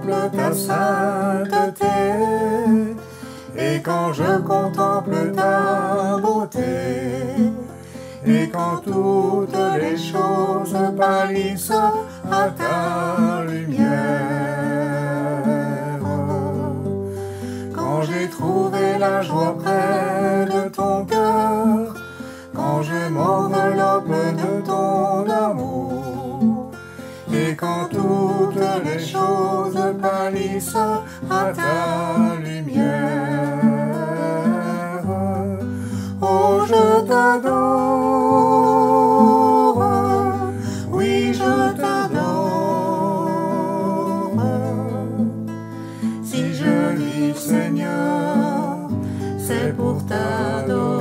contemple ta sainteté, et quand je contemple ta beauté, et quand toutes les choses pâlissent à ta lumière, quand j'ai trouvé la joie près de ton cœur, quand je m'enveloppe de ton amour, et quand toutes les choses pâlissent à ta lumière, oh je t'adore, oui je t'adore, si je vis Seigneur, c'est pour t'adorer.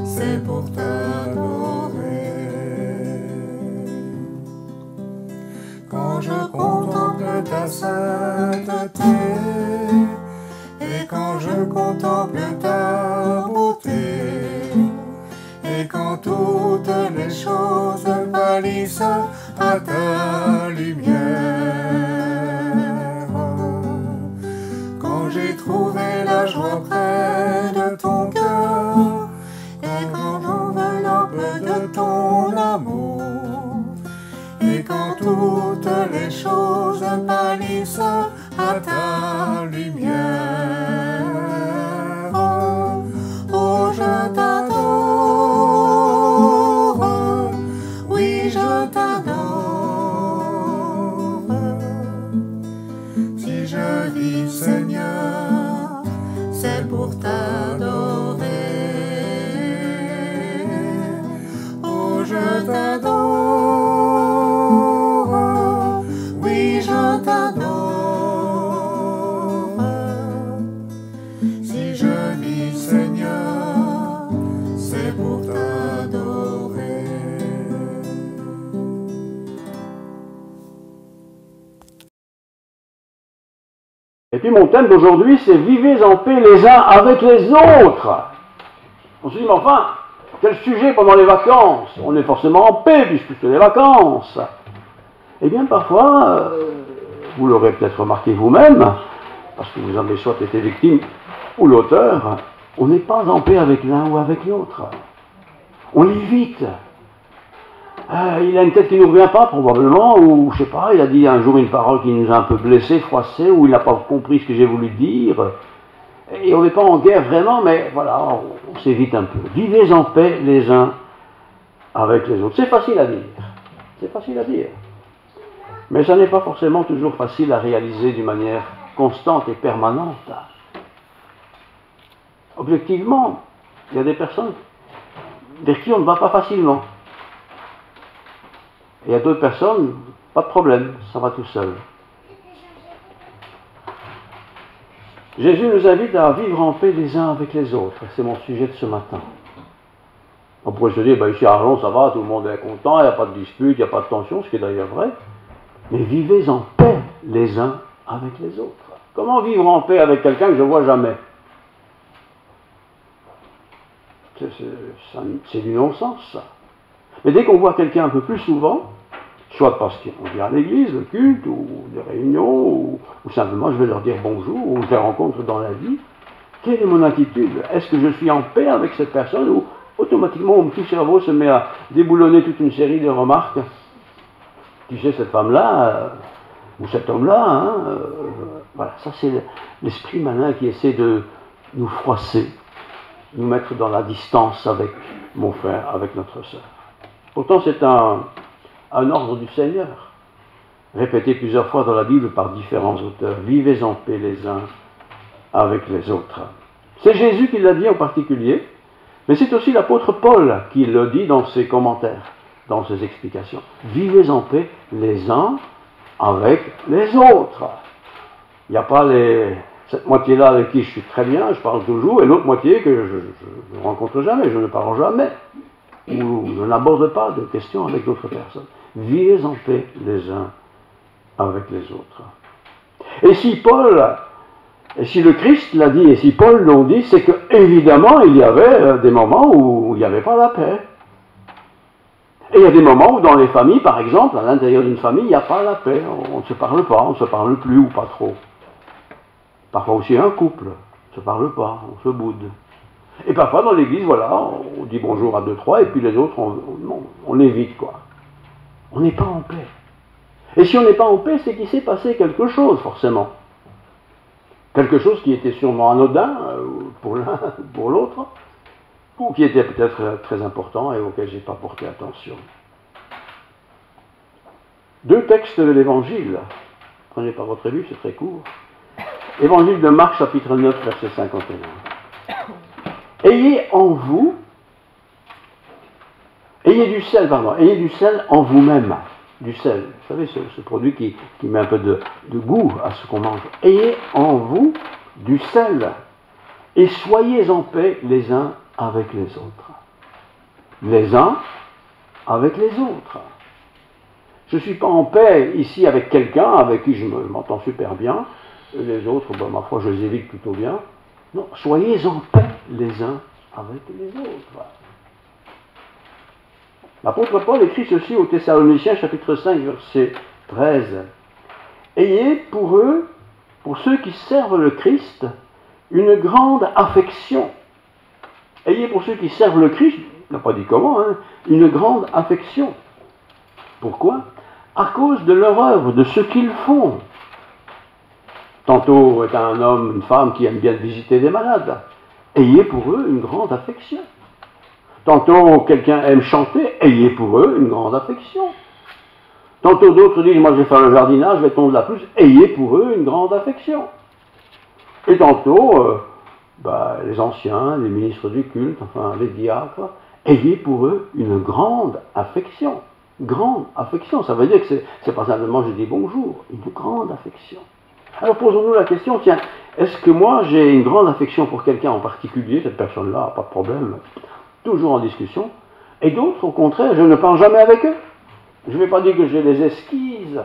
C'est pour t'adorer. Quand je contemple ta sainteté, et quand je contemple ta beauté, et quand toutes les choses pâlissent à ta lumière, quand j'ai trouvé la joie près de ton cœur, et quand j'enveloppe de ton amour, et quand toutes les choses pâlissent à ta lumière, oh je t'adore, oui je t'adore, si je vis Seigneur, c'est pour t'adorer. Oh je t'adore, oui je t'adore, si je vis Seigneur, c'est pour t'adorer. Et puis mon thème d'aujourd'hui, c'est « Vivez en paix les uns avec les autres ». On se dit, mais enfin, quel sujet pendant les vacances? On est forcément en paix puisque c'est les vacances. Eh bien parfois, vous l'aurez peut-être remarqué vous-même, parce que vous en avez soit été victime ou l'auteur, on n'est pas en paix avec l'un ou avec l'autre. On l'évite. Il a une tête qui ne nous revient pas, probablement, ou je sais pas, il a dit un jour une parole qui nous a un peu blessés, froissés, ou il n'a pas compris ce que j'ai voulu dire. Et on n'est pas en guerre vraiment, mais voilà, on s'évite un peu. Vivez en paix les uns avec les autres. C'est facile à dire. C'est facile à dire. Mais ça n'est pas forcément toujours facile à réaliser d'une manière constante et permanente. Objectivement, il y a des personnes vers qui on ne va pas facilement. Et il y a d'autres personnes, pas de problème, ça va tout seul. Jésus nous invite à vivre en paix les uns avec les autres. C'est mon sujet de ce matin. On pourrait se dire, ici à Arlon, ça va, tout le monde est content, il n'y a pas de dispute, il n'y a pas de tension, ce qui est d'ailleurs vrai. Mais vivez en paix les uns avec les autres. Comment vivre en paix avec quelqu'un que je ne vois jamais? C'est du non-sens, ça. Mais dès qu'on voit quelqu'un un peu plus souvent, soit parce qu'on vient à l'église, le culte, ou des réunions, ou simplement je vais leur dire bonjour, ou je les rencontre dans la vie, quelle est mon attitude? Est-ce que je suis en paix avec cette personne, ou automatiquement mon petit cerveau se met à déboulonner toute une série de remarques? Tu sais, cette femme-là, ou cet homme-là, voilà, ça c'est l'esprit malin qui essaie de nous froisser, nous mettre dans la distance avec mon frère, avec notre sœur. Pourtant, c'est un ordre du Seigneur, répété plusieurs fois dans la Bible par différents auteurs. Vivez en paix les uns avec les autres. C'est Jésus qui l'a dit en particulier, mais c'est aussi l'apôtre Paul qui le dit dans ses commentaires, dans ses explications. Vivez en paix les uns avec les autres. Il n'y a pas cette moitié-là avec qui je suis très bien, je parle toujours, et l'autre moitié que je ne rencontre jamais, je ne parle jamais, ou je n'aborde pas de questions avec d'autres personnes. Vivez en paix les uns avec les autres. Et si le Christ l'a dit, et si Paul l'ont dit, c'est que évidemment il y avait des moments où il n'y avait pas la paix. Et il y a des moments où dans les familles, par exemple, à l'intérieur d'une famille, il n'y a pas la paix. On ne se parle pas, on ne se parle plus ou pas trop. Parfois aussi un couple, on ne se parle pas, on se boude. Et parfois dans l'église, voilà, on dit bonjour à deux, trois, et puis les autres, on évite, quoi. On n'est pas en paix. Et si on n'est pas en paix, c'est qu'il s'est passé quelque chose, forcément. Quelque chose qui était sûrement anodin pour l'un ou pour l'autre, ou qui était peut-être très important et auquel je n'ai pas porté attention. Deux textes de l'Évangile. Prenez par votre revue, c'est très court. Évangile de Marc, chapitre 9, verset 51. Ayez en vous, ayez du sel en vous-même. Du sel, vous savez, ce produit qui met un peu de goût à ce qu'on mange. Ayez en vous du sel et soyez en paix les uns avec les autres. Les uns avec les autres. Je ne suis pas en paix ici avec quelqu'un avec qui je m'entends super bien. Les autres, ma foi, je les évite plutôt bien. Non, soyez en paix les uns avec les autres. L'apôtre Paul écrit ceci aux Thessaloniciens, chapitre 5, verset 13. Ayez pour eux, pour ceux qui servent le Christ, une grande affection. Ayez pour ceux qui servent le Christ, il n'a pas dit comment, une grande affection. Pourquoi? À cause de leur œuvre, de ce qu'ils font. Tantôt est un homme, une femme qui aime bien visiter des malades. Ayez pour eux une grande affection. Tantôt quelqu'un aime chanter, ayez pour eux une grande affection. Tantôt d'autres disent, moi je vais faire le jardinage, je vais tondre la pelouse, ayez pour eux une grande affection. Et tantôt, les anciens, les ministres du culte, enfin les diacres, ayez pour eux une grande affection. Grande affection, ça veut dire que c'est pas simplement je dis bonjour, une grande affection. Alors posons-nous la question, tiens, est-ce que moi j'ai une grande affection pour quelqu'un en particulier, cette personne-là, pas de problème, toujours en discussion, et d'autres, au contraire, je ne parle jamais avec eux. Je ne vais pas dire que je les esquive,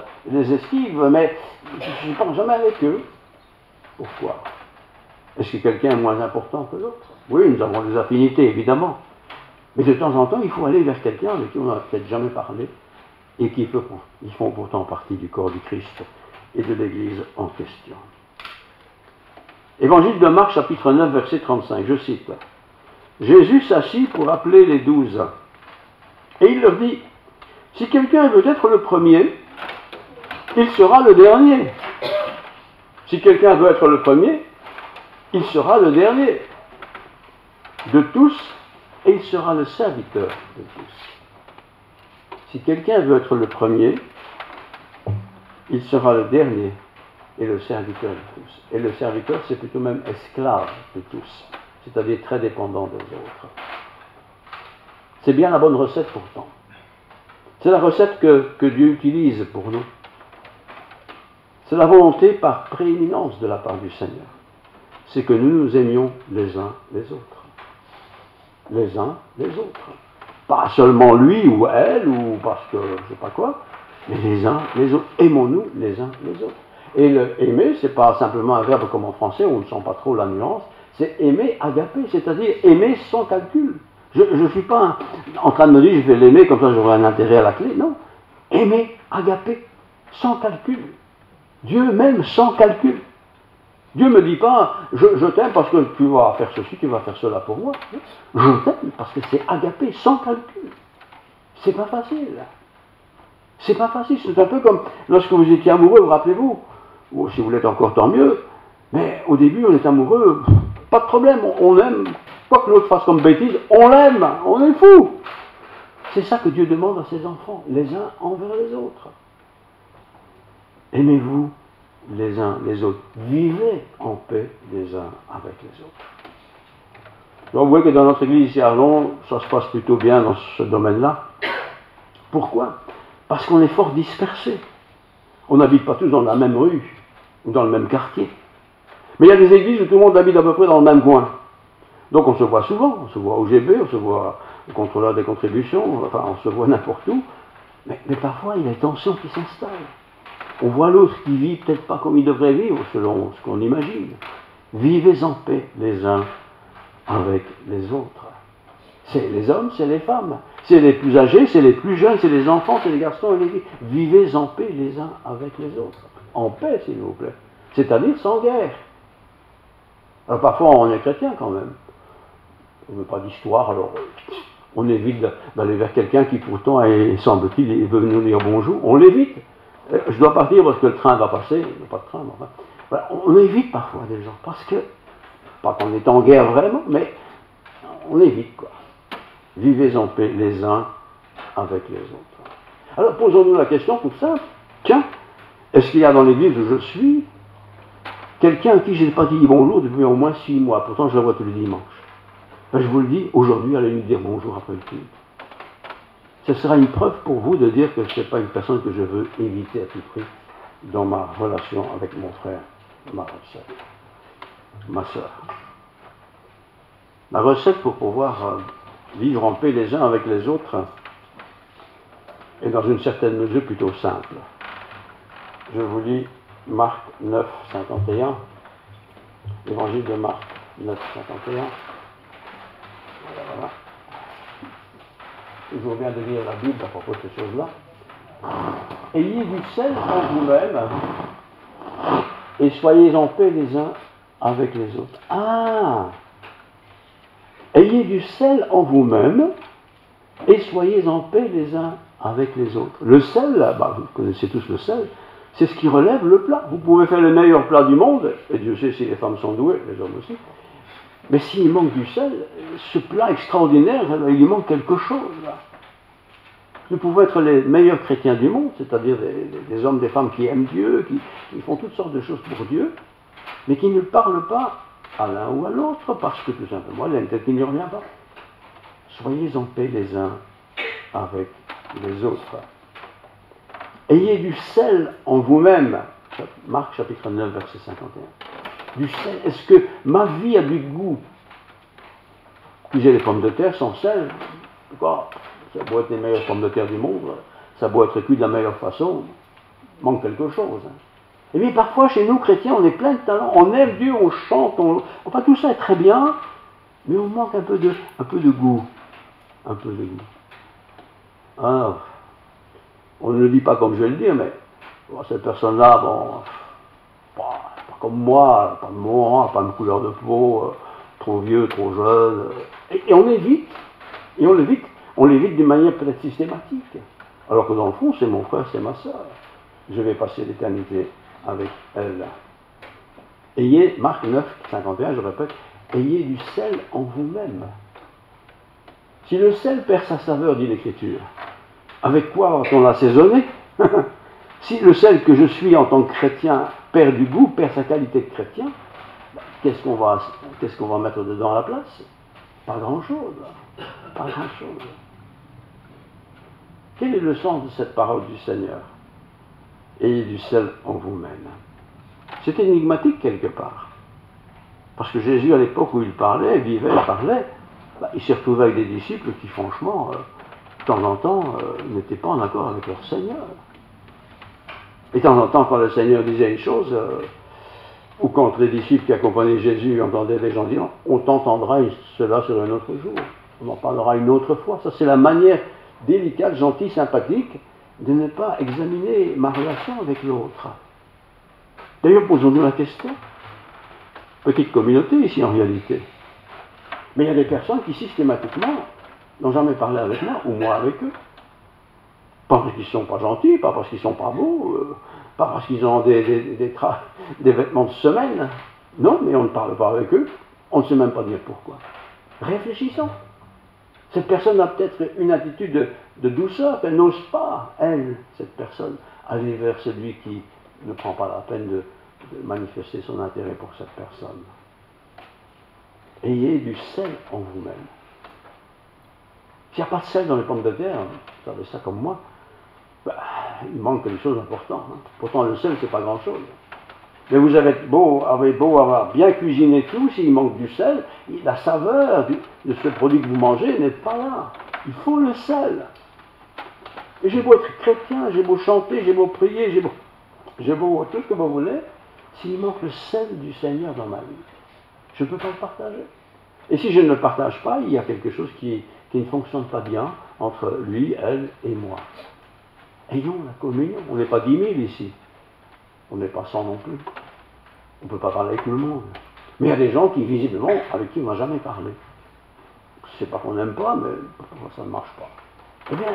mais je ne parle jamais avec eux. Pourquoi? Est-ce que quelqu'un est moins important que l'autre? Oui, nous avons des affinités, évidemment. Mais de temps en temps, il faut aller vers quelqu'un avec qui on n'a peut-être jamais parlé, et qui font pourtant partie du corps du Christ et de l'Église en question. Évangile de Marc, chapitre 9, verset 35, je cite. Jésus s'assit pour appeler les 12. Et il leur dit, si quelqu'un veut être le premier, il sera le dernier. Si quelqu'un veut être le premier, il sera le dernier de tous et il sera le serviteur de tous. Si quelqu'un veut être le premier, il sera le dernier et le serviteur de tous. Et le serviteur, c'est plutôt même esclave de tous, c'est-à-dire très dépendant des autres. C'est bien la bonne recette pourtant. C'est la recette que Dieu utilise pour nous. C'est la volonté par prééminence de la part du Seigneur. C'est que nous nous aimions les uns les autres. Les uns les autres. Pas seulement lui ou elle, ou parce que je ne sais pas quoi, mais les uns les autres. Aimons-nous les uns les autres. Et le aimer, c'est pas simplement un verbe comme en français, on ne sent pas trop la nuance, c'est aimer agapé, c'est-à-dire aimer sans calcul. Je ne suis pas en train de me dire je vais l'aimer, comme ça j'aurai un intérêt à la clé, non. Aimer agapé, sans calcul. Dieu m'aime sans calcul. Dieu ne me dit pas, je t'aime parce que tu vas faire ceci, tu vas faire cela pour moi. Je t'aime parce que c'est agapé, sans calcul. C'est pas facile. C'est pas facile. C'est un peu comme lorsque vous étiez amoureux, vous rappelez-vous, ou si vous l'êtes encore, tant mieux, mais au début, on est amoureux, pas de problème, on aime, quoi que l'autre fasse comme bêtise, on l'aime, on est fou. C'est ça que Dieu demande à ses enfants, les uns envers les autres. Aimez-vous les uns les autres. Vivez en paix les uns avec les autres. Donc vous voyez que dans notre église ici à Arlon, ça se passe plutôt bien dans ce domaine-là. Pourquoi? Parce qu'on est fort dispersés. On n'habite pas tous dans la même rue ou dans le même quartier. Mais il y a des églises où tout le monde habite à peu près dans le même coin. Donc on se voit souvent, on se voit au GB, on se voit au contrôleur des contributions, enfin on se voit n'importe où. Mais parfois il y a des tensions qui s'installent. On voit l'autre qui vit peut-être pas comme il devrait vivre, selon ce qu'on imagine. Vivez en paix les uns avec les autres. C'est les hommes, c'est les femmes. C'est les plus âgés, c'est les plus jeunes, c'est les enfants, c'est les garçons et les filles. Vivez en paix les uns avec les autres. En paix, s'il vous plaît. C'est-à-dire sans guerre. Alors parfois, on est chrétien quand même. On ne veut pas d'histoire, alors on évite d'aller vers quelqu'un qui pourtant, semble-t-il, veut nous dire bonjour. On l'évite. Je dois partir parce que le train va passer. Il n'y a pas de train, mais enfin. Voilà. On évite parfois des gens. Parce que, pas qu'on est en guerre vraiment, mais on évite quoi. Vivez en paix les uns avec les autres. Alors posons-nous la question toute simple. Tiens, est-ce qu'il y a dans l'église où je suis quelqu'un à qui je n'ai pas dit bonjour depuis au moins 6 mois, pourtant je la vois tous les dimanches. Ben, je vous le dis, aujourd'hui, allez lui dire bonjour après le culte. Ce sera une preuve pour vous de dire que ce n'est pas une personne que je veux éviter à tout prix dans ma relation avec mon frère, ma recette, ma soeur. La recette pour pouvoir vivre en paix les uns avec les autres est dans une certaine mesure plutôt simple. Je vous lis Marc 9, 51, l'évangile de Marc 9, 51. Voilà. Toujours bien de lire la Bible à propos de ces choses-là. Ayez du sel en vous-même et soyez en paix les uns avec les autres. Ah! Ayez du sel en vous-même et soyez en paix les uns avec les autres. Le sel, vous connaissez tous le sel, c'est ce qui relève le plat. Vous pouvez faire le meilleur plat du monde, et Dieu sait si les femmes sont douées, les hommes aussi, mais s'il manque du sel, ce plat extraordinaire, il lui manque quelque chose. Là. Nous pouvons être les meilleurs chrétiens du monde, c'est-à-dire des hommes, des femmes qui aiment Dieu, qui font toutes sortes de choses pour Dieu, mais qui ne parlent pas à l'un ou à l'autre, parce que tout simplement, il y a une tête qui n'y revient pas. Soyez en paix les uns avec les autres. Ayez du sel en vous-même. Marc chapitre 9, verset 51. Du sel. Est-ce que ma vie a du goût? Si j'ai des pommes de terre sans sel, quoi, ça doit être les meilleures pommes de terre du monde, ça doit être cuit de la meilleure façon, il manque quelque chose. Et bien parfois chez nous chrétiens, on est plein de talent, on aime Dieu, on chante, enfin tout ça est très bien, mais on manque un peu de goût. Un peu de goût. Alors, on ne le dit pas comme je vais le dire, mais cette personne-là, pas comme moi, pas de moi, pas de couleur de peau, trop vieux, trop jeune, et on évite, on l'évite d'une manière peut-être systématique, alors que dans le fond, c'est mon frère, c'est ma soeur. Je vais passer l'éternité avec elle. Ayez, Marc 9, 51, je répète, ayez du sel en vous-même. Si le sel perd sa saveur, dit l'Écriture, avec quoi va-t-on l'assaisonner? Si le sel que je suis en tant que chrétien perd du goût, perd sa qualité de chrétien, qu'est-ce qu'on va mettre dedans à la place? Pas grand-chose. Pas grand-chose. Quel est le sens de cette parole du Seigneur? Ayez du sel en vous-même. C'est énigmatique quelque part. Parce que Jésus, à l'époque où il parlait, vivait, parlait, il s'est retrouvé avec des disciples qui, franchement, de temps en temps, n'étaient pas en accord avec leur Seigneur. Et de temps en temps, quand le Seigneur disait une chose, ou quand les disciples qui accompagnaient Jésus entendaient les gens dire, on t'entendra cela sur un autre jour, on en parlera une autre fois. Ça, c'est la manière délicate, gentille, sympathique, de ne pas examiner ma relation avec l'autre. D'ailleurs, posons-nous la question. Petite communauté ici, en réalité. Mais il y a des personnes qui, systématiquement, n'ont jamais parlé avec moi, ou moi avec eux. Pas parce qu'ils ne sont pas gentils, pas parce qu'ils ne sont pas beaux, pas parce qu'ils ont des vêtements de semaine. Non, mais on ne parle pas avec eux. On ne sait même pas dire pourquoi. Réfléchissons. Cette personne a peut-être une attitude de douceur, qu'elle n'ose pas, elle, cette personne, aller vers celui qui ne prend pas la peine de manifester son intérêt pour cette personne. Ayez du sel en vous-même. S'il n'y a pas de sel dans les pommes de terre, vous savez ça comme moi, il manque quelque chose d'important. Pourtant, le sel, c'est pas grand-chose. Mais vous avez beau avoir bien cuisiné tout, s'il manque du sel, la saveur de ce produit que vous mangez n'est pas là. Il faut le sel. Et j'ai beau être chrétien, j'ai beau chanter, j'ai beau prier, j'ai beau tout ce que vous voulez, s'il manque le sel du Seigneur dans ma vie, je ne peux pas le partager. Et si je ne le partage pas, il y a quelque chose qui ne fonctionne pas bien entre lui, elle et moi. Ayons la communion. On n'est pas 10 000 ici. On n'est pas 100 non plus. On ne peut pas parler avec tout le monde. Mais il y a des gens qui, visiblement, avec qui on n'a jamais parlé. C'est pas qu'on n'aime pas, mais ça ne marche pas. Eh bien,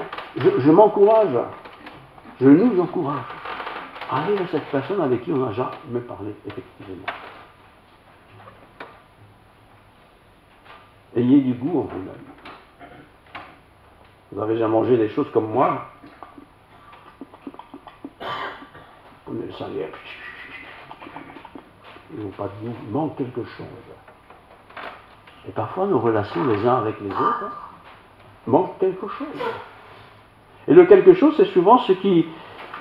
je m'encourage, je nous encourage à aller vers cette personne avec qui on n'a jamais parlé, effectivement. Ayez du goût en vous-même. Vous avez déjà mangé des choses comme moi. Vous connaissez le salaire. Ils n'ont pas de goût, il manque quelque chose. Et parfois, nos relations les uns avec les autres manquent quelque chose. Et le quelque chose, c'est souvent ce qui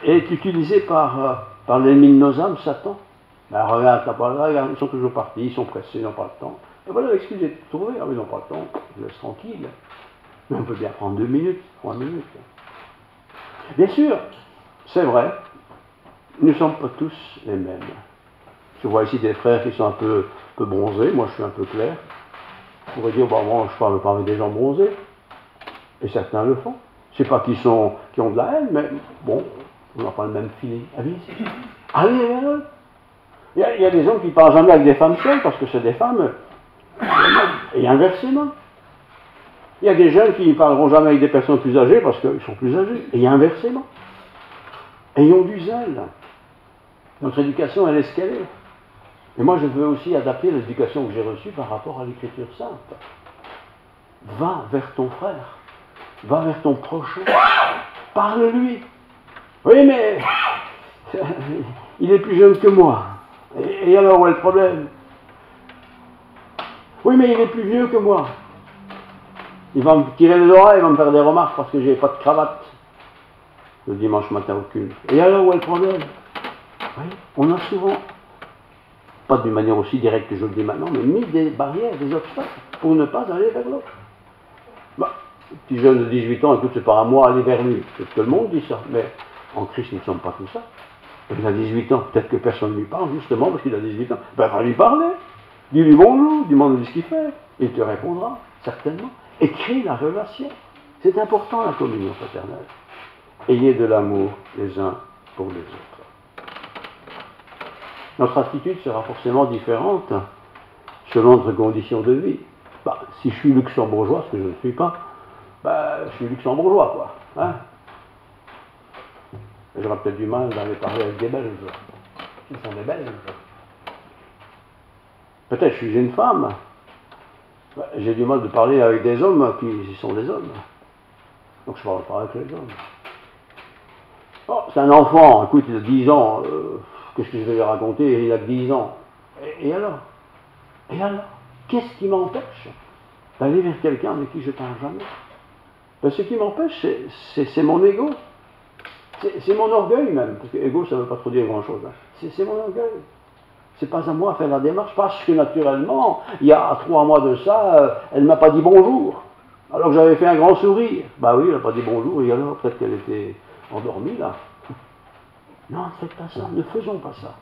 est utilisé par l'ennemi de nos âmes, Satan. Ben, regarde, ils sont toujours partis, ils sont pressés, ils n'ont pas le temps. Et voilà l'excuse est trouvée. Ah, ils n'ont pas le temps, je laisse tranquille. Mais on peut bien prendre 2 minutes, 3 minutes. Bien sûr, c'est vrai, nous ne sommes pas tous les mêmes. Je vois ici des frères qui sont un peu bronzés, moi je suis un peu clair. On pourrait dire, bon, moi je parle pas avec des gens bronzés. Et certains le font. Je ne sais pas qui ont de la haine, mais bon, on n'a pas le même feeling. Allez, il y a des hommes qui ne parlent jamais avec des femmes seules parce que c'est des femmes. Et inversement. Il y a des jeunes qui ne parleront jamais avec des personnes plus âgées parce qu'ils sont plus âgés. Et inversement. Ayons du zèle. Notre éducation, elle est ce qu'elle est. Et moi, je veux aussi adapter l'éducation que j'ai reçue par rapport à l'Écriture sainte. Va vers ton frère. Va vers ton prochain. Parle-lui. Oui, mais il est plus jeune que moi. Et alors, où est le problème? Oui, mais il est plus vieux que moi. Il va me tirer les oreilles, il va me faire des remarques parce que je n'ai pas de cravate le dimanche matin au culte. Et alors, où est le problème? Oui, on a souvent, pas d'une manière aussi directe que je le dis maintenant, mais mis des barrières, des obstacles pour ne pas aller vers l'autre. Bah, petit jeune de 18 ans, écoute, c'est pas à moi aller vers lui. Tout le monde dit ça, mais en Christ, nous ne sommes pas tout ça. Il a 18 ans, peut-être que personne ne lui parle, justement, parce qu'il a 18 ans. Ben, va lui parler. Dis-lui bonjour, demande-lui ce qu'il fait. Il te répondra, certainement. Et crée la relation. C'est important, la communion fraternelle. Ayez de l'amour les uns pour les autres. Notre attitude sera forcément différente selon notre condition de vie. Bah, si je suis luxembourgeois, ce que je ne suis pas, bah, je suis luxembourgeois, quoi. Hein? J'aurais peut-être du mal d'aller parler avec des Belges. Ils sont des Belges. Peut-être je suis une femme. J'ai du mal de parler avec des hommes qui sont des hommes. Donc je ne parle pas avec les hommes. Oh, c'est un enfant, écoute, il a 10 ans. Qu'est-ce que je vais lui raconter? Il a que 10 ans. Et alors? Et alors? Qu'est-ce qui m'empêche d'aller vers quelqu'un avec qui je ne parle jamais? Ben, ce qui m'empêche, c'est mon ego. C'est mon orgueil même, parce que ego ça ne veut pas trop dire grand-chose. Hein. C'est mon orgueil. C'est pas à moi de faire la démarche, parce que naturellement, il y a 3 mois de ça, elle ne m'a pas dit bonjour. Alors que j'avais fait un grand sourire. Bah oui, elle n'a pas dit bonjour, et alors peut-être qu'elle était endormie là. Non, ne faites pas ça, ne faisons pas ça.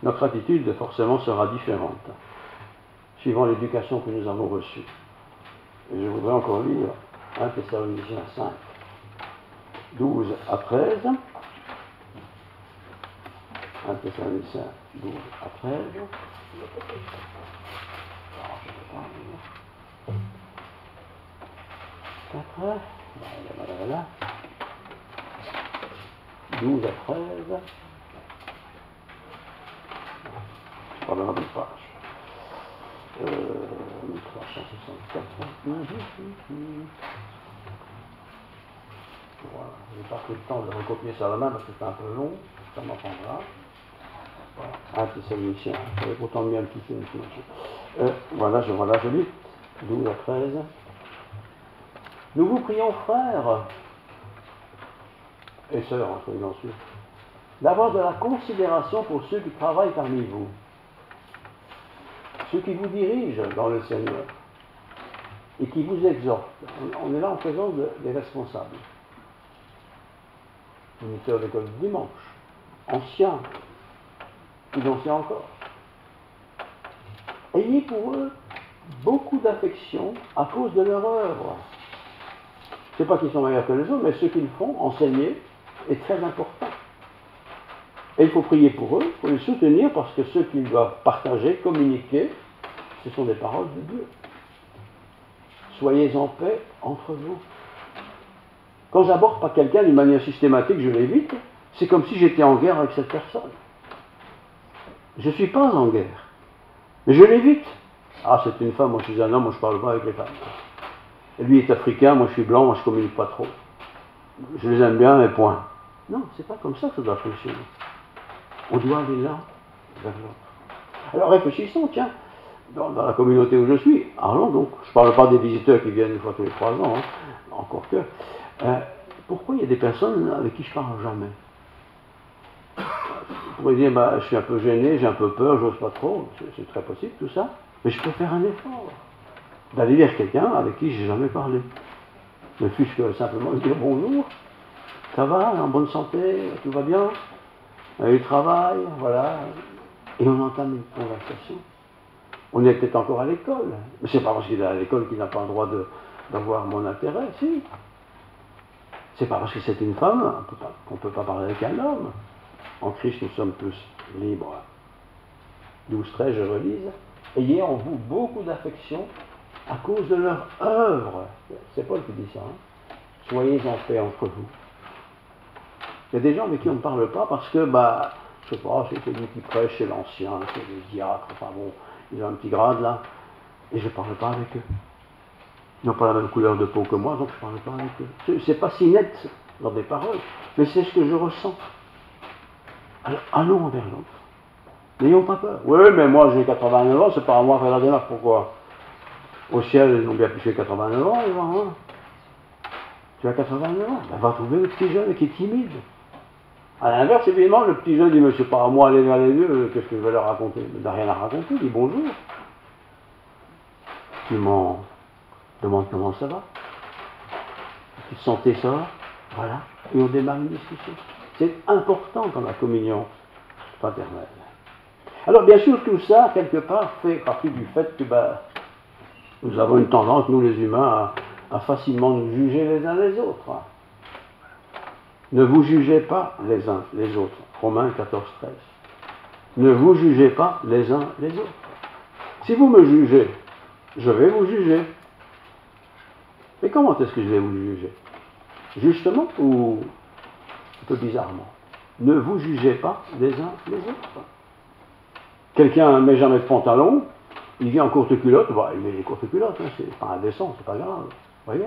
Notre attitude forcément sera différente, suivant l'éducation que nous avons reçue. Et je voudrais encore lire 1 Thessaloniciens 5. 12 à 13. 1 Thessaloniciens 12 à 13. Après, voilà. 12 à 13. Pas dans la bonne page. 1364. Voilà, je n'ai pas pris le temps de recopier sur la main parce que c'est un peu long, ça m'en prendra. Voilà, 1 Thessaloniciens, j'avais pourtant mis un petit peu. Voilà, je lis, 12 à 13. Nous vous prions, frères et sœurs, en soyons sûrs, d'avoir de la considération pour ceux qui travaillent parmi vous, ceux qui vous dirigent dans le Seigneur et qui vous exhortent. On est là en présence des responsables. moniteur d'école du dimanche, anciens, plus anciens encore. Ayez pour eux beaucoup d'affection à cause de leur œuvre. Ce n'est pas qu'ils sont meilleurs que les autres, mais ce qu'ils font, enseigner, est très important. Et il faut prier pour eux, il faut les soutenir, parce que ce qu'ils doivent partager, communiquer, ce sont des paroles de Dieu. Soyez en paix entre vous. Quand j'aborde pas quelqu'un d'une manière systématique, je l'évite, c'est comme si j'étais en guerre avec cette personne. Je ne suis pas en guerre, mais je l'évite. Ah, c'est une femme, moi je suis un homme, moi je ne parle pas avec les femmes. Et lui est africain, moi je suis blanc, moi je ne communique pas trop. Je les aime bien, mais point. Non, c'est pas comme ça que ça doit fonctionner. On doit aller là, vers l'autre. Alors réfléchissons, tiens, dans la communauté où je suis, allons donc, je ne parle pas des visiteurs qui viennent une fois tous les 3 ans, hein, encore que, pourquoi il y a des personnes avec qui je ne parle jamais? Vous pourriez dire, bah, je suis un peu gêné, j'ai un peu peur, j'ose pas trop, c'est très possible tout ça, mais je peux faire un effort d'aller vers quelqu'un avec qui je n'ai jamais parlé. Ne fût-ce que simplement dire bonjour, ça va, en bonne santé, tout va bien, du travail, voilà, et on entame une conversation. On est peut-être encore à l'école, mais c'est pas parce qu'il est à l'école qu'il n'a pas le droit d'avoir mon intérêt, si. C'est pas parce que c'est une femme qu'on ne peut pas parler avec un homme. En Christ, nous sommes tous libres. 12-13, je relise. Ayez en vous beaucoup d'affection à cause de leur œuvre. C'est Paul qui dit ça. Hein. Soyez en paix entre vous. Il y a des gens avec qui on ne parle pas parce que, bah, je sais pas, c'est celui qui prêche, c'est l'ancien, c'est le diacre, enfin bon, ils ont un petit grade là, et je ne parle pas avec eux. Ils n'ont pas la même couleur de peau que moi, donc je ne parle pas avec eux. C'est pas si net dans des paroles, mais c'est ce que je ressens. Alors, allons vers l'autre. N'ayons pas peur. Oui, mais moi j'ai 89 ans, c'est pas à moi de faire la démarche. Pourquoi? Au ciel, ils ont bien plus 89 ans, les gens. Hein. Tu as 89 ans, ben, va trouver le petit jeune qui est timide. À l'inverse, évidemment, le petit jeune dit, mais c'est pas à moi d'aller vers les vieux, qu'est-ce que je vais leur raconter? Il n'a rien à raconter, il dit bonjour. Tu m'en demandes comment ça va. Tu te sentais ça va? Voilà. Et on démarre une discussion. C'est important dans la communion fraternelle. Alors bien sûr, tout ça, quelque part, fait partie du fait que nous avons une tendance, nous les humains, à facilement nous juger les uns les autres. Hein. Ne vous jugez pas les uns les autres. Romains 14, 13. Ne vous jugez pas les uns les autres. Si vous me jugez, je vais vous juger. Mais comment est-ce que je vais vous juger? Justement ou un peu bizarrement? Ne vous jugez pas les uns les autres. Quelqu'un ne met jamais de pantalon, il vient en courte culotte, bah, il met les courtes culottes, hein, c'est pas indécent, c'est pas grave. Vous voyez?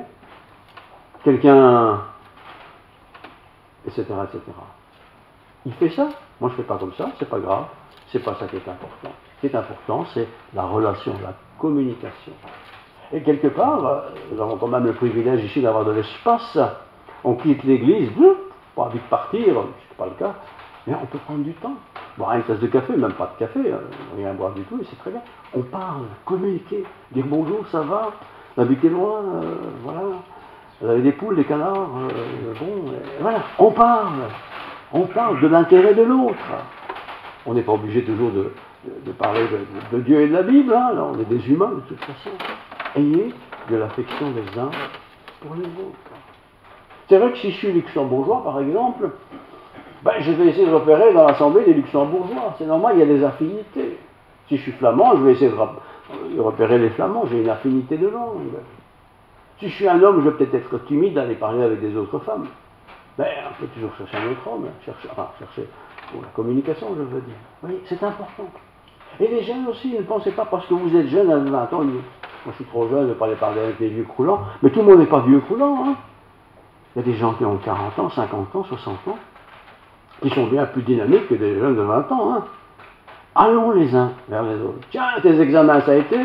Quelqu'un, etc., etc. Il fait ça. Moi, je ne fais pas comme ça, c'est pas grave. C'est pas ça qui est important. Ce qui est important, c'est la relation, la communication. Et quelque part, nous avons quand même le privilège ici d'avoir de l'espace. On quitte l'église, pas envie de partir, ce n'est pas le cas, mais on peut prendre du temps. Boire une tasse de café, même pas de café, rien boire du tout, et c'est très bien. On parle, communiquer, dire bonjour, ça va, vous habitez loin, voilà, vous avez des poules, des canards, bon, voilà, on parle de l'intérêt de l'autre. On n'est pas obligé toujours de parler de Dieu et de la Bible, hein, là, on est des humains de toute façon. Ayez de l'affection des uns pour les autres. C'est vrai que si je suis luxembourgeois, par exemple, je vais essayer de repérer dans l'assemblée des luxembourgeois. C'est normal, il y a des affinités. Si je suis flamand, je vais essayer de repérer les flamands, j'ai une affinité de langue. Si je suis un homme, je vais peut-être être timide d'aller parler avec des autres femmes. On peut toujours chercher un autre homme, chercher pour la communication, je veux dire. Oui, c'est important. Et les jeunes aussi, ne pensez pas parce que vous êtes jeune à 20 ans, moi je suis trop jeune de ne pas les parler avec des vieux croulants, mais tout le monde n'est pas vieux croulant. Hein. Il y a des gens qui ont 40 ans, 50 ans, 60 ans, qui sont bien plus dynamiques que des jeunes de 20 ans. Hein. Allons les uns vers les autres. Tiens, tes examens, ça a été?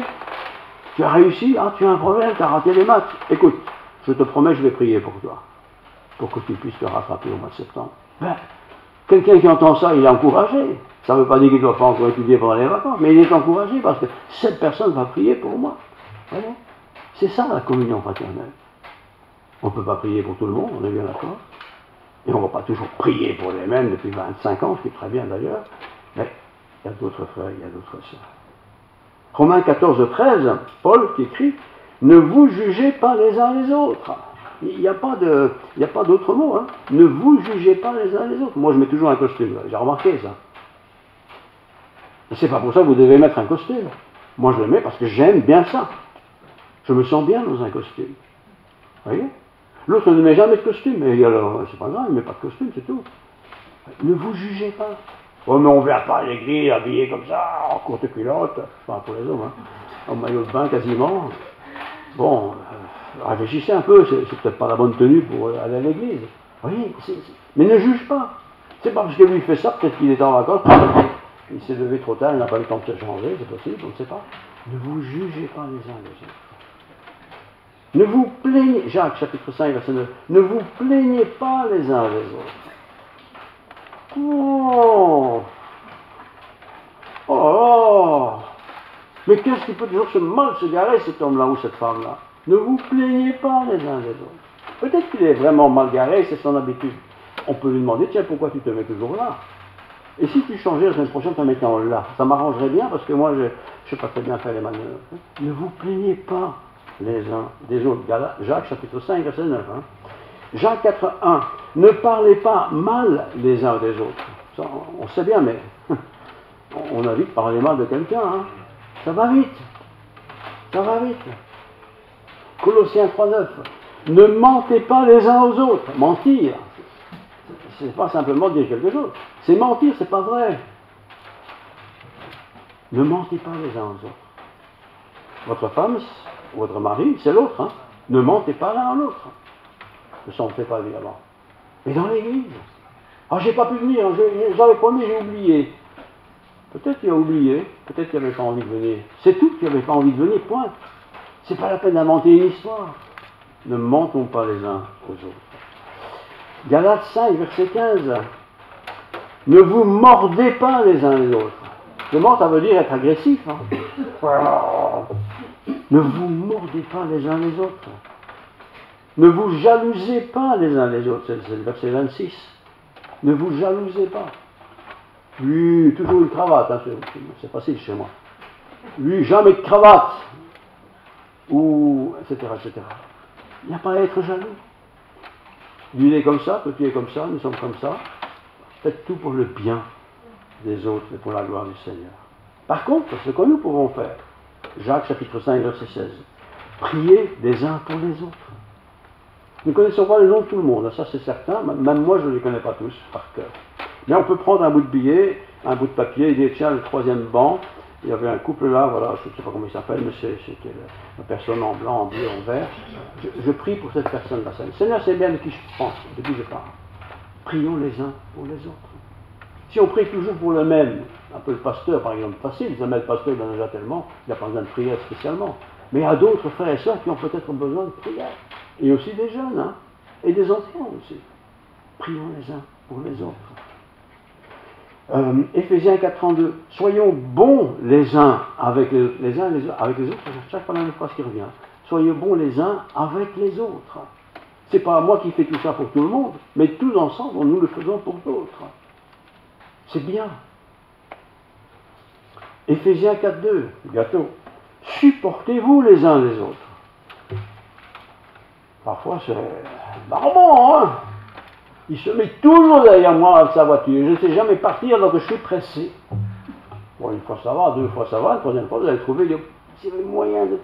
Tu as réussi? Ah, tu as un problème, tu as raté les maths. Écoute, je te promets, je vais prier pour toi, pour que tu puisses te rattraper au mois de septembre. Quelqu'un qui entend ça, il est encouragé. Ça ne veut pas dire qu'il ne doit pas encore étudier pendant les vacances, mais il est encouragé parce que cette personne va prier pour moi. Voyez? C'est ça la communion fraternelle. On ne peut pas prier pour tout le monde, on est bien d'accord. Et on ne va pas toujours prier pour les mêmes depuis 25 ans, ce qui est très bien d'ailleurs, mais il y a d'autres frères, il y a d'autres sœurs. Romains 14, 13, Paul qui écrit « Ne vous jugez pas les uns les autres ». Il n'y a pas d'autre mot. Hein. Ne vous jugez pas les uns les autres. Moi, je mets toujours un costume. J'ai remarqué ça. Et c'est pas pour ça que vous devez mettre un costume. Moi, je le mets parce que j'aime bien ça. Je me sens bien dans un costume. Vous voyez? L'autre ne met jamais de costume. Et alors, c'est pas grave, il ne met pas de costume, c'est tout. Ne vous jugez pas. Oh, mais on ne vient pas à l'église habillé comme ça, en courte culotte. Enfin, pour les hommes, hein. En maillot de bain quasiment. Bon, réfléchissez un peu, c'est peut-être pas la bonne tenue pour aller à l'église. Oui, mais ne juge pas. C'est pas parce que lui fait ça, peut-être qu'il est en vacances, il s'est levé trop tard, il n'a pas eu le temps de se changer, c'est possible, on ne sait pas. Ne vous jugez pas les uns les autres. Ne vous plaignez, Jacques chapitre 5, verset 9, ne vous plaignez pas les uns les autres. Oh, oh, mais qu'est-ce qui peut toujours se mal se garer, cet homme-là ou cette femme-là? Ne vous plaignez pas les uns les autres. Peut-être qu'il est vraiment mal garé, c'est son habitude. On peut lui demander, tiens, pourquoi tu te mets toujours là? Et si tu changeais la semaine prochaine, tu te mettais en là, ça m'arrangerait bien parce que moi, je ne sais pas très bien faire les manœuvres. Ne vous plaignez pas les uns des autres. Jacques chapitre 5, verset 9. Hein. Jacques 4, 1. Ne parlez pas mal les uns des autres. Ça, on sait bien, mais on a vite parlé mal de quelqu'un. Hein. Ça va vite. Ça va vite. Colossiens 3, 9. Ne mentez pas les uns aux autres. Mentir, c'est pas simplement dire quelque chose. C'est mentir, c'est pas vrai. Ne mentez pas les uns aux autres. Votre femme, votre mari, c'est l'autre. Hein. Ne mentez pas l'un à l'autre. Ça, on ne fait pas évidemment. Mais dans l'église. Ah, j'ai pas pu venir, j'avais promis, j'ai oublié. Peut-être qu'il a oublié, peut-être qu'il n'avait pas envie de venir. C'est tout qu'il n'avait pas envie de venir, point. C'est pas la peine d'inventer une histoire. Ne mentons pas les uns aux autres. Galates 5, verset 15. Ne vous mordez pas les uns les autres. Le mordre, ça veut dire être agressif. Hein. Ne vous mordez pas les uns les autres. Ne vous jalousez pas les uns les autres. C'est le verset 26. Ne vous jalousez pas. Lui, toujours une cravate. Hein, c'est facile chez moi. Lui, jamais de cravate. Ou, etc., etc. Il n'y a pas à être jaloux. Lui, il est comme ça, toi, tu es comme ça, nous sommes comme ça. Faites tout pour le bien des autres et pour la gloire du Seigneur. Par contre, ce que nous pouvons faire, Jacques chapitre 5, verset 16, priez les uns pour les autres. Nous ne connaissons pas les noms de tout le monde, ça c'est certain, même moi je ne les connais pas tous par cœur. Mais on peut prendre un bout de billet, un bout de papier, et dire tiens, le troisième banc, il y avait un couple là, voilà, je ne sais pas comment il s'appelle, mais c'était la personne en blanc, en bleu, en vert. Je prie pour cette personne-là. Le Seigneur sait bien de qui je pense, de qui je parle. Prions les uns pour les autres. Si on prie toujours pour le même, un peu le pasteur par exemple, facile, jamais le pasteur il en a déjà tellement, il n'a pas besoin de prière spécialement. Mais il y a d'autres frères et sœurs qui ont peut-être besoin de prière. Et aussi des jeunes, hein, et des anciens aussi. Prions les uns pour les autres. Éphésiens 4.32. Soyons bons les uns avec les uns avec les autres. Chaque fois la même phrase qui revient. Soyons bons les uns avec les autres. C'est pas moi qui fais tout ça pour tout le monde, mais tous ensemble, nous le faisons pour d'autres. C'est bien. Éphésiens 4.2. Gâteau. Supportez-vous les uns les autres. Parfois c'est barbant, hein. Il se met toujours derrière moi avec sa voiture. Je ne sais jamais partir alors que je suis pressé. Bon, une fois ça va, deux fois ça va, la troisième fois vous allez trouver s'il y avait moyen de...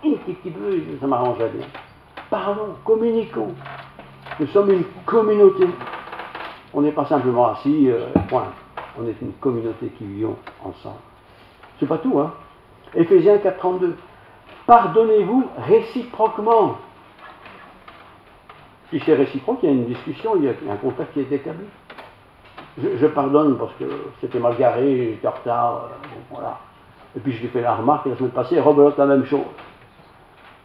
Un petit peu, ça m'arrangerait bien. Parlons, communiquons. Nous sommes une communauté. On n'est pas simplement assis, point. On est une communauté qui vivons ensemble. C'est pas tout, hein. Éphésiens 4.32. Pardonnez-vous réciproquement. Si c'est réciproque, il y a une discussion, il y a un contact qui est établi. Je pardonne parce que c'était mal garé, j'étais en retard, voilà. Et puis je lui ai fait la remarque, la semaine passée, rebelote la même chose.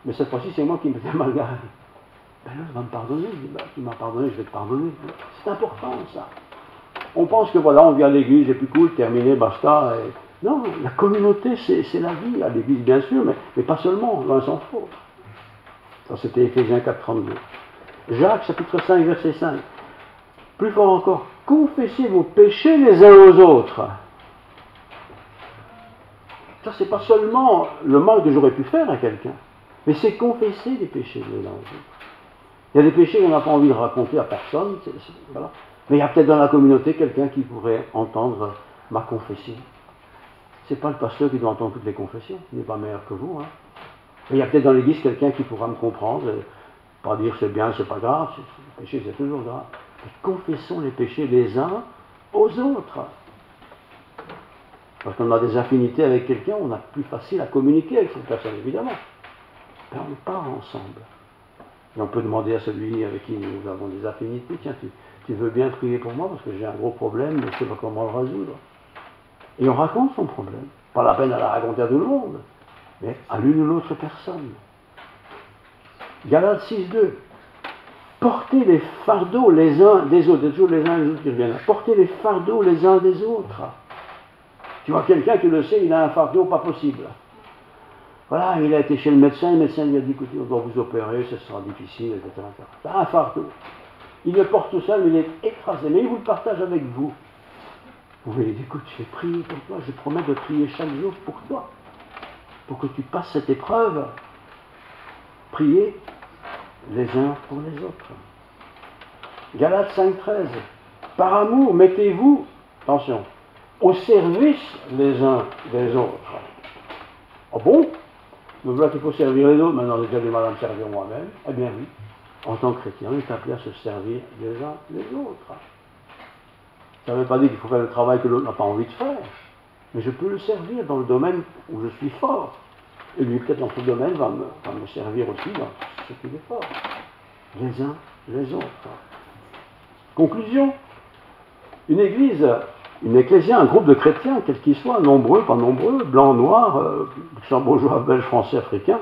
Mais cette fois-ci, c'est moi qui m'étais mal garé. Ben là, il va me pardonner. Je dis, ben, tu m'as pardonné, je vais te pardonner. C'est important, ça. On pense que voilà, on vient à l'église, c'est plus cool, terminé, basta. Et... Non, la communauté, c'est la vie, à l'église, bien sûr, mais pas seulement, loin s'en faut. Ça, c'était Éphésiens 4.32. Jacques, chapitre 5, verset 5. Plus fort encore, confessez vos péchés les uns aux autres. Ça, c'est pas seulement le mal que j'aurais pu faire à quelqu'un, mais c'est confesser les péchés les uns aux autres. Il y a des péchés qu'on n'a pas envie de raconter à personne, voilà. Mais il y a peut-être dans la communauté quelqu'un qui pourrait entendre ma confession. C'est pas le pasteur qui doit entendre toutes les confessions, il n'est pas meilleur que vous. Hein. Mais il y a peut-être dans l'église quelqu'un qui pourra me comprendre, pas dire c'est bien, c'est pas grave, le péché c'est toujours grave. Mais confessons les péchés les uns aux autres. Parce qu'on a des affinités avec quelqu'un, on a plus facile à communiquer avec cette personne, évidemment. Mais on parle ensemble. Et on peut demander à celui avec qui nous avons des affinités, tiens, tu veux bien prier pour moi parce que j'ai un gros problème, mais je ne sais pas comment le résoudre. Et on raconte son problème. Pas la peine de la raconter à tout le monde, mais à l'une ou l'autre personne. Galates 6.2. Portez les fardeaux les uns des autres. C'est toujours les uns des autres qui reviennent là. Portez les fardeaux les uns des autres. Tu vois quelqu'un, tu le sais, il a un fardeau pas possible. Voilà, il a été chez le médecin lui a dit, écoutez, on doit vous opérer, ce sera difficile, etc. C'est un fardeau. Il le porte tout seul, mais il est écrasé, mais il vous le partage avec vous. Vous lui dites, écoute, je vais prier pour toi, je promets de prier chaque jour pour toi, pour que tu passes cette épreuve. Priez les uns pour les autres. Galates 5.13. Par amour, mettez-vous, attention, au service les uns des autres. Ah bon? Donc là, il faut servir les autres, maintenant j'ai déjà du mal à me servir moi-même. Eh bien oui, en tant que chrétien, on est appelé à se servir les uns les autres. Ça ne veut pas dire qu'il faut faire le travail que l'autre n'a pas envie de faire, mais je peux le servir dans le domaine où je suis fort. Et lui, peut-être dans ce domaine, va me servir aussi dans ce qu'il est fort. Les uns les autres. Conclusion. Une église, une ecclésia, un groupe de chrétiens, quels qu'ils soient, nombreux, pas nombreux, blancs, noirs, luxembourgeois, belges, français, africains,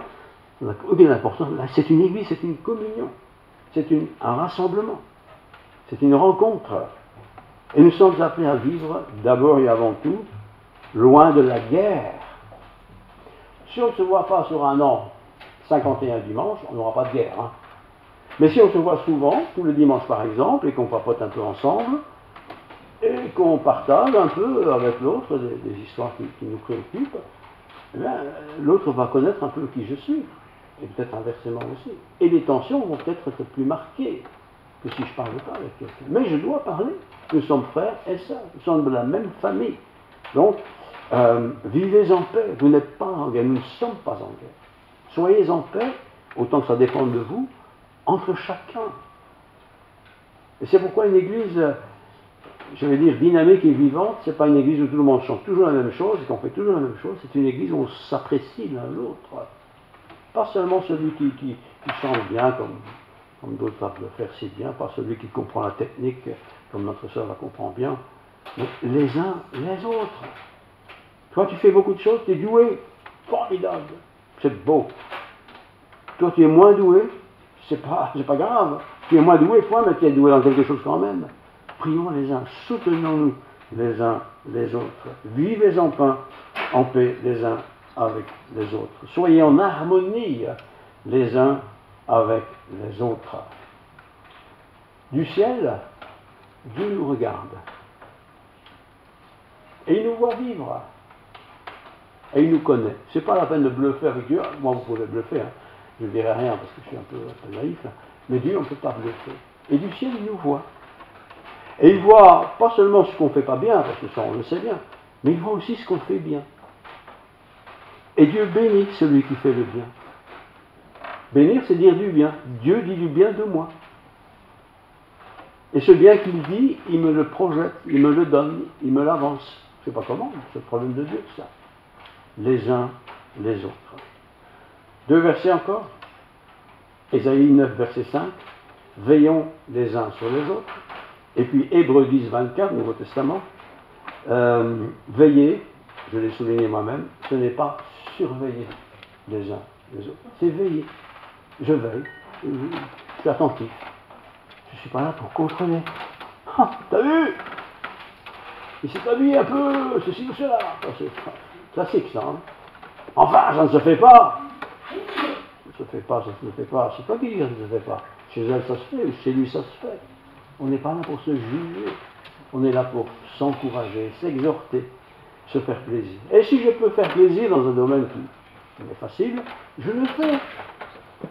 ça n'a aucune importance. C'est une église, c'est une communion, c'est un rassemblement, c'est une rencontre. Et nous sommes appelés à vivre, d'abord et avant tout, loin de la guerre. Si on ne se voit pas sur un an, 51 dimanches, on n'aura pas de guerre. Hein. Mais si on se voit souvent, tous les dimanches par exemple, et qu'on papote un peu ensemble, et qu'on partage un peu avec l'autre des histoires qui nous préoccupent, eh bien, l'autre va connaître un peu qui je suis, et peut-être inversement aussi. Et les tensions vont peut-être être plus marquées que si je ne parlais pas avec quelqu'un. Mais je dois parler. Nous sommes frères et sœurs, nous sommes de la même famille. Donc, vivez en paix. Vous n'êtes pas en guerre, nous ne sommes pas en guerre. Soyez en paix, autant que ça dépend de vous, entre chacun. Et c'est pourquoi une église, je vais dire, dynamique et vivante, c'est pas une église où tout le monde chante toujours la même chose et qu'on fait toujours la même chose, c'est une église où on s'apprécie l'un l'autre. Pas seulement celui qui chante bien, comme d'autres savent le faire si bien, pas celui qui comprend la technique, comme notre sœur la comprend bien, mais les uns les autres. Toi, tu fais beaucoup de choses, tu es doué, formidable, c'est beau. Toi, tu es moins doué, c'est pas grave. Tu es moins doué, point, mais tu es doué dans quelque chose quand même. Prions les uns, soutenons-nous les uns les autres. Vivez en paix les uns avec les autres. Soyez en harmonie les uns avec les autres. Du ciel, Dieu nous regarde. Et il nous voit vivre. Et il nous connaît. C'est pas la peine de bluffer avec Dieu. Moi, vous pouvez bluffer. Hein. Je ne dirai rien parce que je suis un peu naïf. Hein. Mais Dieu, on ne peut pas bluffer. Et du ciel, il nous voit. Et il voit pas seulement ce qu'on ne fait pas bien, parce que ça, on le sait bien, mais il voit aussi ce qu'on fait bien. Et Dieu bénit celui qui fait le bien. Bénir, c'est dire du bien. Dieu dit du bien de moi. Et ce bien qu'il dit, il me le projette, il me le donne, il me l'avance. Je ne sais pas comment, c'est le problème de Dieu, ça. Les uns les autres. 2 versets encore. Ésaïe 9, verset 5. Veillons les uns sur les autres. Et puis Hébreux 10, 24, Nouveau Testament. Veillez, je l'ai souligné moi-même, ce n'est pas surveiller les uns les autres. C'est veiller. Je veille, je suis attentif. Je ne suis pas là pour contrôler. Ah, t'as vu? Il s'est habillé un peu, ceci ou cela. C'est classique ça. Hein. Enfin, ça ne se fait pas. Ça ne se fait pas, ça ne se fait pas. C'est pas qui dit que ça ne se fait pas. Chez elle, ça se fait, chez lui, ça se fait. On n'est pas là pour se juger. On est là pour s'encourager, s'exhorter, se faire plaisir. Et si je peux faire plaisir dans un domaine qui m'est facile, je le fais.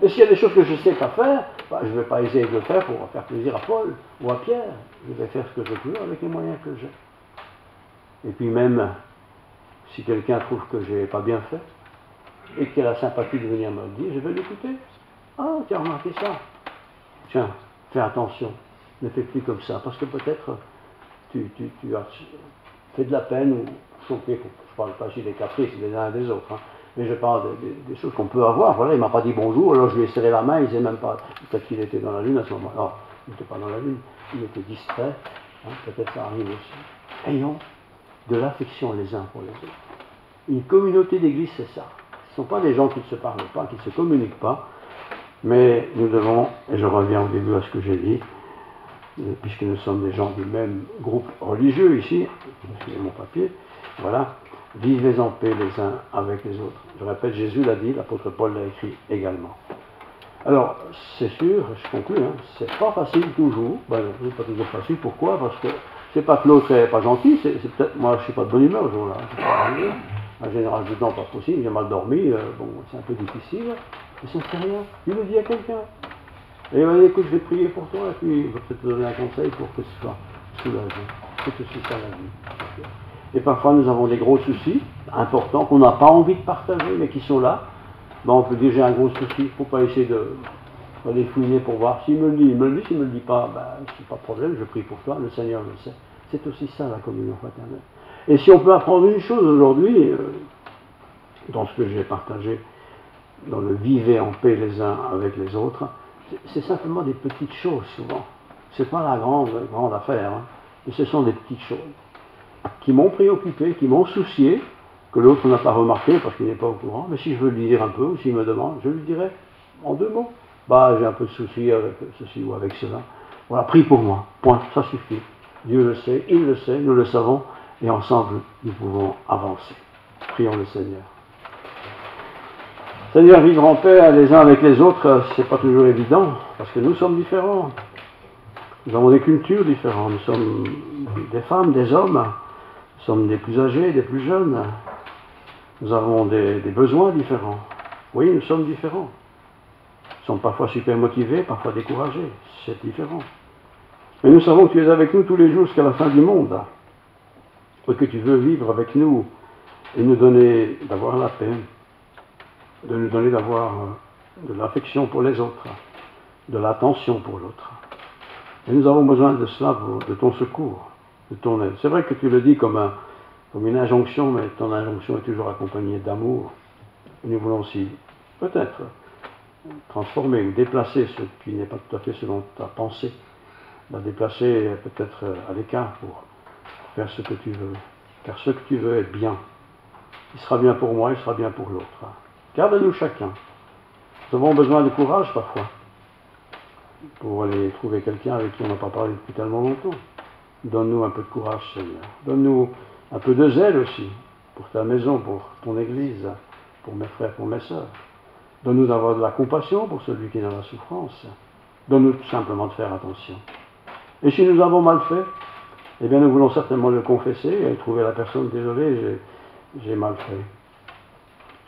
Et s'il y a des choses que je ne sais pas faire, je ne vais pas essayer de le faire pour faire plaisir à Paul ou à Pierre. Je vais faire ce que je peux avec les moyens que j'ai. Et puis même, si quelqu'un trouve que je n'ai pas bien fait, et qu'il a la sympathie de venir me le dire, je vais l'écouter. Ah, tu as remarqué ça? Tiens, fais attention, ne fais plus comme ça, parce que peut-être tu as fait de la peine ou choqué. Je ne parle pas ici des caprices des uns et des autres, hein, mais je parle des choses qu'on peut avoir. Voilà, il ne m'a pas dit bonjour, alors je lui ai serré la main, il ne sait même pas. Peut-être qu'il était dans la lune à ce moment-là. Non, il n'était pas dans la lune, il était distrait. Hein, peut-être ça arrive aussi. Ayons de l'affection les uns pour les autres. Une communauté d'église, c'est ça. Ce ne sont pas des gens qui ne se parlent pas, qui ne se communiquent pas, mais nous devons, et je reviens au début à ce que j'ai dit, puisque nous sommes des gens du même groupe religieux ici, c'est mon papier, voilà, vivez en paix les uns avec les autres. Je répète, Jésus l'a dit, l'apôtre Paul l'a écrit également. Alors, c'est sûr, je conclue, hein, c'est pas facile toujours, c'est pas toujours facile, pourquoi? Parce que c'est pas que l'autre n'est pas gentil, c'est peut-être, moi je suis pas de bonne humeur ce jour-là, en général du temps pas possible, j'ai mal dormi, bon, c'est un peu difficile, mais ça ne fait rien, tu le dis à quelqu'un. Et il va dire, écoute, je vais prier pour toi, et puis je vais peut-être te donner un conseil pour que tu sois soulagé. C'est aussi ça la vie. Et parfois nous avons des gros soucis, importants, qu'on n'a pas envie de partager, mais qui sont là. Ben, on peut dire, j'ai un gros souci, il ne faut pas essayer d'aller fouiner pour voir. S'il me le dit, il me le dit, s'il ne me le dit pas, c'est pas de problème, je prie pour toi, le Seigneur le sait. C'est aussi ça la communion fraternelle. Et si on peut apprendre une chose aujourd'hui, dans ce que j'ai partagé, dans le vivre en paix les uns avec les autres, c'est simplement des petites choses souvent. Ce n'est pas la grande affaire, hein, mais ce sont des petites choses qui m'ont préoccupé, qui m'ont soucié, que l'autre n'a pas remarqué parce qu'il n'est pas au courant, mais si je veux lui dire un peu, ou s'il me demande, je lui dirai en 2 mots. J'ai un peu de souci avec ceci ou avec cela. Voilà, prie pour moi, point, ça suffit. Dieu le sait, il le sait, nous le savons, et ensemble nous pouvons avancer. Prions le Seigneur. Seigneur, vivre en paix les uns avec les autres, c'est pas toujours évident, parce que nous sommes différents. Nous avons des cultures différentes, nous sommes des femmes, des hommes, nous sommes des plus âgés, des plus jeunes. Nous avons des besoins différents. Oui, nous sommes différents. Nous sommes parfois super motivés, parfois découragés. C'est différent. Mais nous savons que tu es avec nous tous les jours jusqu'à la fin du monde. Et que tu veux vivre avec nous et nous donner d'avoir la paix, de nous donner d'avoir de l'affection pour les autres, de l'attention pour l'autre. Et nous avons besoin de cela, de ton secours, de ton aide. C'est vrai que tu le dis comme une injonction, mais ton injonction est toujours accompagnée d'amour. Et nous voulons aussi, peut-être, transformer ou déplacer ce qui n'est pas tout à fait selon ta pensée, la déplacer peut-être à l'écart pour faire ce que tu veux. Car ce que tu veux est bien. Il sera bien pour moi, il sera bien pour l'autre. Garde-nous chacun. Nous avons besoin de courage parfois pour aller trouver quelqu'un avec qui on n'a pas parlé depuis tellement longtemps. Donne-nous un peu de courage, Seigneur. Donne-nous un peu de zèle aussi pour ta maison, pour ton église, pour mes frères, pour mes sœurs. Donne-nous d'avoir de la compassion pour celui qui est dans la souffrance. Donne-nous tout simplement de faire attention. Et si nous avons mal fait, eh bien nous voulons certainement le confesser et trouver la personne, désolé, j'ai mal fait.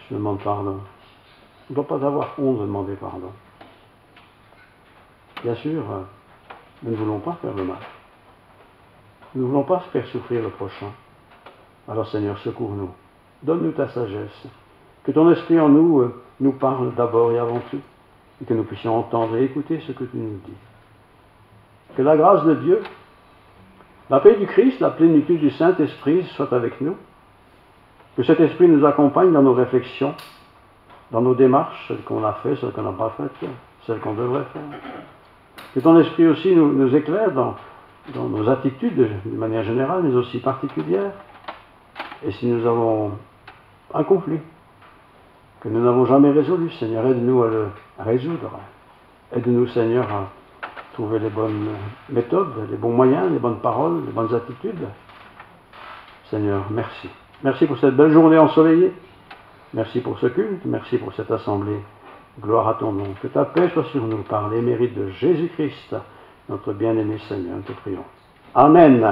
Je demande pardon. On ne doit pas avoir honte de demander pardon. Bien sûr, nous ne voulons pas faire le mal. Nous ne voulons pas faire souffrir le prochain. Alors Seigneur, secours-nous. Donne-nous ta sagesse. Que ton esprit en nous nous parle d'abord et avant tout. Et que nous puissions entendre et écouter ce que tu nous dis. Que la grâce de Dieu, la paix du Christ, la plénitude du Saint-Esprit soit avec nous. Que cet esprit nous accompagne dans nos réflexions, dans nos démarches, celles qu'on a faites, celles qu'on n'a pas faites, celles qu'on devrait faire. Que ton esprit aussi nous éclaire dans nos attitudes de manière générale, mais aussi particulière. Et si nous avons un conflit que nous n'avons jamais résolu, Seigneur, aide-nous à le résoudre. Aide-nous, Seigneur, à trouver les bonnes méthodes, les bons moyens, les bonnes paroles, les bonnes attitudes. Seigneur, merci. Merci pour cette belle journée ensoleillée. Merci pour ce culte. Merci pour cette assemblée. Gloire à ton nom. Que ta paix soit sur nous par les mérites de Jésus-Christ, notre bien-aimé Seigneur. Nous te prions. Amen.